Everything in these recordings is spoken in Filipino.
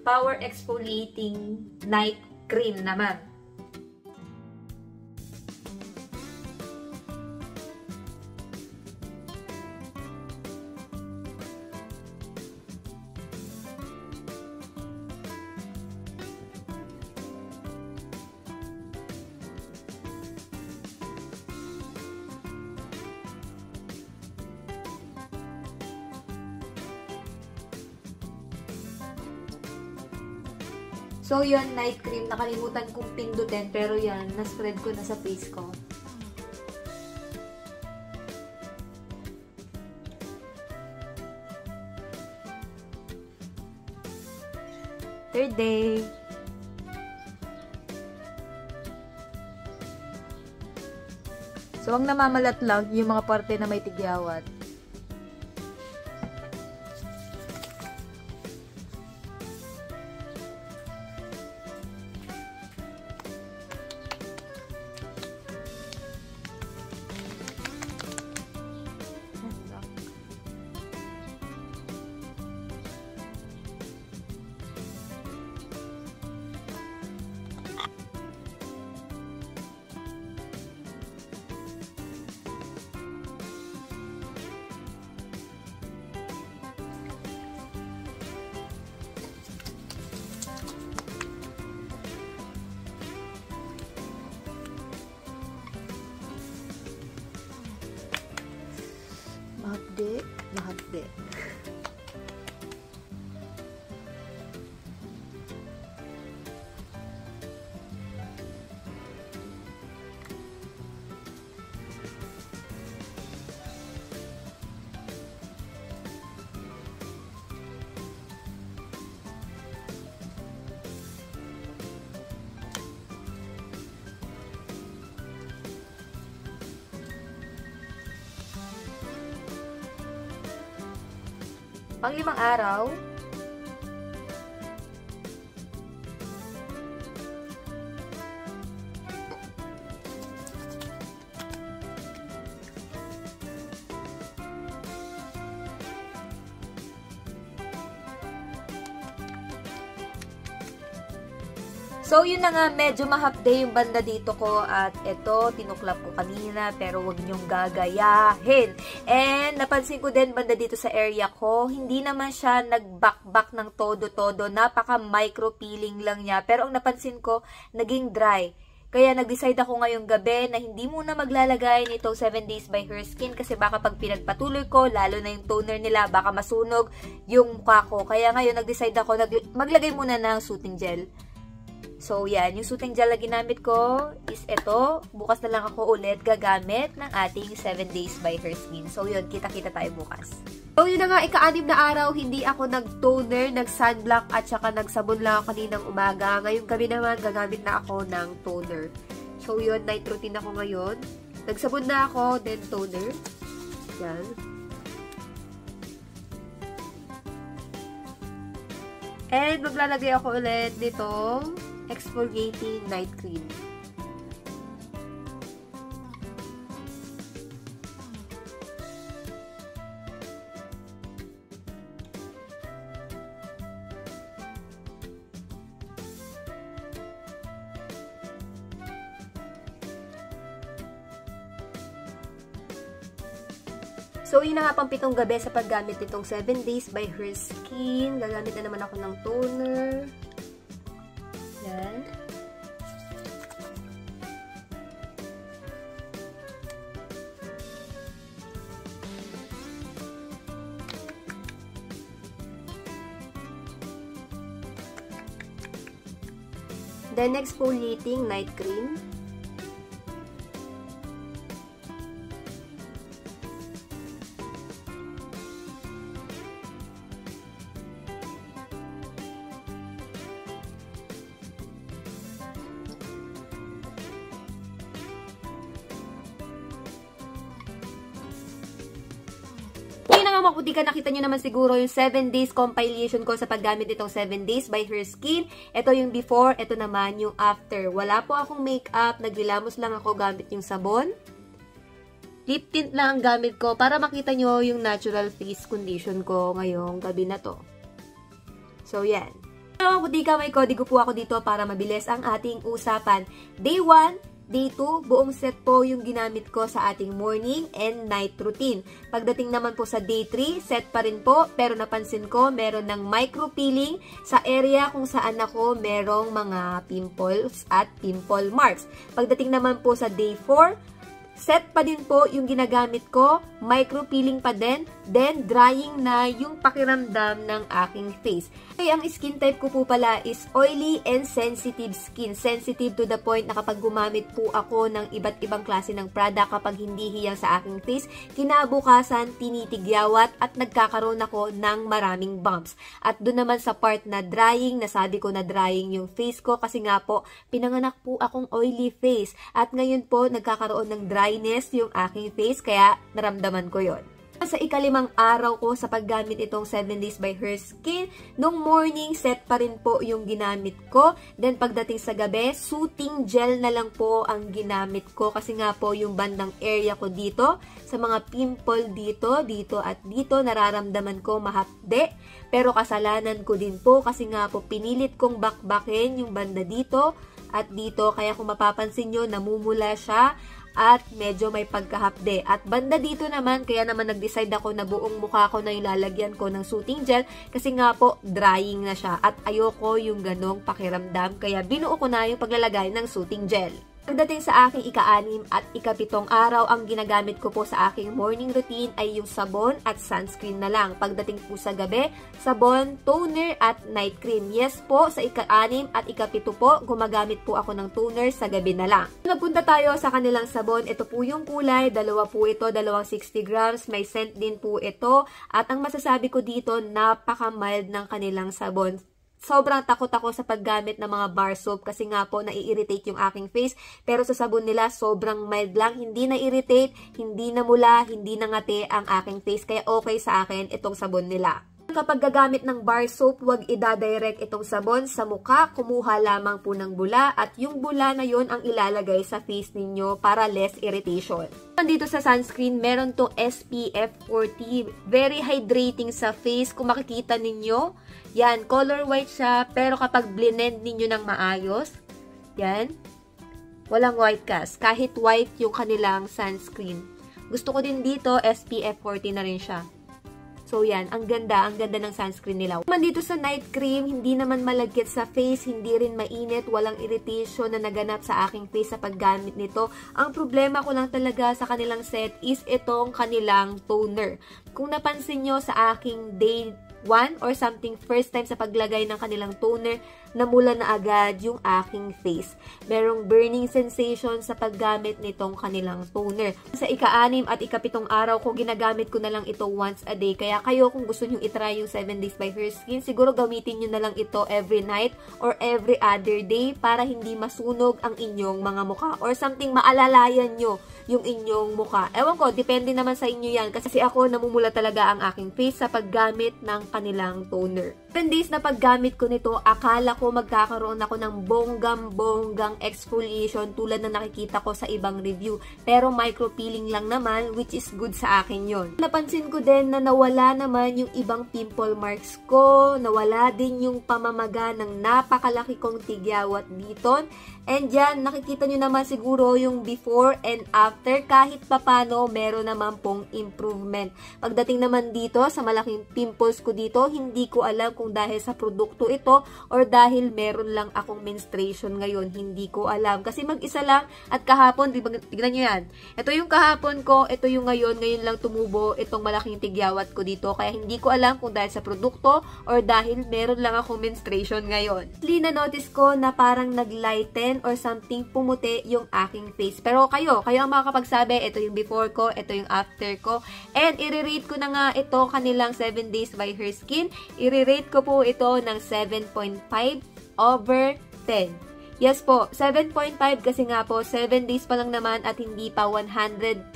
Power Exfoliating Night Cream naman. So, yun, night cream. Nakalimutan kong pindutin. Pero yan, na-spread ko na sa face ko. Third day. So, ang namamalat lang, yung mga parte na may tigyawat. Mahapde. Pang-5 araw, so, yun na nga, medyo mahapde yung banda dito ko at ito, tinuklap ko kanina pero wag niyong gagayahin. And napansin ko din banda dito sa area ko, hindi naman siya nagbakbak ng todo-todo, napaka-micro peeling lang niya. Pero ang napansin ko, naging dry. Kaya nag-decide ako ngayong gabi na hindi muna maglalagay nito 7 Days by Her Skin kasi baka pag pinagpatuloy ko, lalo na yung toner nila, baka masunog yung mukha ko. Kaya ngayon nag-decide ako, maglagay muna ng soothing gel. So, yan. Yung soothing gel na ginamit ko is ito. Bukas na lang ako ulit gagamit ng ating 7 Days by Her Skin. So, yun. Kita-kita tayo bukas. So, yun na nga. Ika-6 na araw, hindi ako nag-toner, nag-sunblock, at saka nagsabon lang ako kaninang umaga. Ngayong gabi naman, gagamit na ako ng toner. So, yun. Night routine ako ngayon. Nagsabon na ako, then toner. Yan. And, maglalagay ako ulit nitong exfoliating night cream. So, yun na nga pang 7 gabi sa paggamit nitong 7 Days by Her Skin. Gagamit na naman ako ng toner. Yan. Then, exfoliating night cream. Maputi ka, nakita nyo naman siguro yung 7 days compilation ko sa paggamit nitong 7 Days by Her Skin. Ito yung before, ito naman yung after. Wala po akong makeup, naglilamos lang ako gamit yung sabon. Lip tint lang ang gamit ko para makita nyo yung natural face condition ko ngayong gabi na to. So, yan. Mga putika, may kodigo po ako dito para mabilis ang ating usapan. Day 1, Day 2, buong set po yung ginamit ko sa ating morning and night routine. Pagdating naman po sa Day 3, set pa rin po, pero napansin ko meron ng micro peeling sa area kung saan ako merong mga pimples at pimple marks. Pagdating naman po sa Day 4, set pa din po yung ginagamit ko, micro peeling pa din, then drying na yung pakiramdam ng aking face. Okay, ang skin type ko po pala is oily and sensitive skin. Sensitive to the point na kapag gumamit po ako ng iba't ibang klase ng product, kapag hindi hiyang sa aking face, kinabukasan, tinitigyawat at nagkakaroon ako ng maraming bumps. At doon naman sa part na drying, nasabi ko na drying yung face ko kasi nga po, pinanganak po akong oily face. At ngayon po, nagkakaroon ng dryness yung aking face, kaya naramdaman ko yon. Sa ikalimang araw ko sa paggamit itong 7 Days by Her Skin, nung morning, set pa rin po yung ginamit ko. Then, pagdating sa gabi, soothing gel na lang po ang ginamit ko. Kasi nga po, yung bandang area ko dito, sa mga pimple dito, dito at dito, nararamdaman ko mahapde. Pero kasalanan ko din po kasi nga po, pinilit kong bakbakin yung banda dito at dito. Kaya kung mapapansin nyo, namumula siya at medyo may pagkahapde. At banda dito naman, kaya naman nag-decide ako na buong mukha ko na ilalagyan ko ng soothing gel kasi nga po, drying na siya. At ayoko yung ganong pakiramdam, kaya binuo ko na yung paglalagay ng soothing gel. Pagdating sa aking ika-6 at ika-7 araw, ang ginagamit ko po sa aking morning routine ay yung sabon at sunscreen na lang. Pagdating po sa gabi, sabon, toner at night cream. Yes po, sa ika-6 at ika-7 po, gumagamit po ako ng toner sa gabi na lang. Magpunta tayo sa kanilang sabon. Ito po yung kulay, dalawa po ito, 260 grams. May scent din po ito. At ang masasabi ko dito, napaka-mild ng kanilang sabon. Sobrang takot ako sa paggamit ng mga bar soap kasi nga po nai-irritate yung aking face. Pero sa sabon nila, sobrang mild lang. Hindi na-irritate, hindi namula, hindi nangati ang aking face. Kaya okay sa akin itong sabon nila. Kapag gagamit ng bar soap, huwag i-direct itong sabon sa mukha. Kumuha lamang po ng bula at yung bula na yon ang ilalagay sa face ninyo para less irritation. Dito sa sunscreen, meron tong SPF 40. Very hydrating sa face. Kung makikita ninyo, yan, color white siya. Pero kapag blend ninyo ng maayos, yan, walang white cast. Kahit white yung kanilang sunscreen. Gusto ko din dito, SPF 40 na rin siya. So yan, ang ganda ng sunscreen nila. Naman dito sa night cream, hindi naman malagkit sa face, hindi rin mainit, walang irritation na naganap sa aking face sa paggamit nito. Ang problema ko lang talaga sa kanilang set is itong kanilang toner. Kung napansin nyo sa aking day 1 or something first time sa paglagay ng kanilang toner, namula na agad yung aking face. Merong burning sensation sa paggamit nitong kanilang toner. Sa ika-6 at ika-7 araw ko, ginagamit ko na lang ito once a day. Kaya kayo kung gusto nyo itry yung 7 Days by Her Skin, siguro gamitin nyo na lang ito every night or every other day para hindi masunog ang inyong mga mukha or something maalalayan nyo yung inyong mukha. Ewan ko, depende naman sa inyo yan kasi ako namumula talaga ang aking face sa paggamit ng kanilang toner. 7 days na paggamit ko nito, akala ko magkakaroon ako ng bonggang exfoliation tulad na nakikita ko sa ibang review. Pero micro-peeling lang naman, which is good sa akin yon. Napansin ko din na nawala naman yung ibang pimple marks ko, nawala din yung pamamaga ng napakalaki kong tigyawat dito. And yan, nakikita nyo naman siguro yung before and after, kahit papano meron naman pong improvement. Pagdating naman dito sa malaking pimples ko dito, hindi ko alam kung dahil sa produkto ito or dahil meron lang akong menstruation ngayon. Hindi ko alam. Kasi mag-isa lang at kahapon, tignan nyo yan. Ito yung kahapon ko, ito yung ngayon lang tumubo itong malaking tigyawat ko dito. Kaya hindi ko alam kung dahil sa produkto or dahil meron lang akong menstruation ngayon. Na-notice ko na parang nag-lighten or something, pumuti yung aking face. Pero kayo ang makakapagsabi, ito yung before ko, ito yung after ko. And i-rate ko na nga ito kanilang 7 Days by Her Skin. I-rate ko po ito ng 7.5 over 10. Yes po, 7.5 kasi nga po, 7 days pa lang naman at hindi pa 100%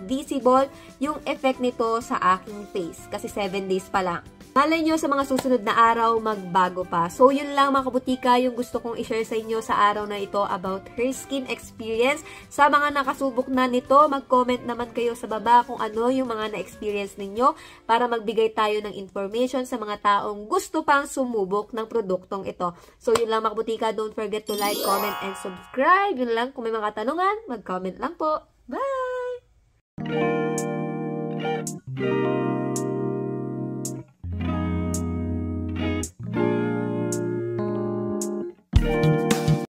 visible yung effect nito sa aking face. Kasi 7 days pa lang. Malay nyo sa mga susunod na araw, magbago pa. So, yun lang mga kabutika yung gusto kong i-share sa inyo sa araw na ito about her skin experience. Sa mga nakasubok na nito, mag-comment naman kayo sa baba kung ano yung mga na-experience ninyo para magbigay tayo ng information sa mga taong gusto pang sumubok ng produktong ito. So, yun lang mga kabutika. Don't forget to like, comment, and subscribe. Yun lang. Kung may mga katanungan, mag-comment lang po. Bye!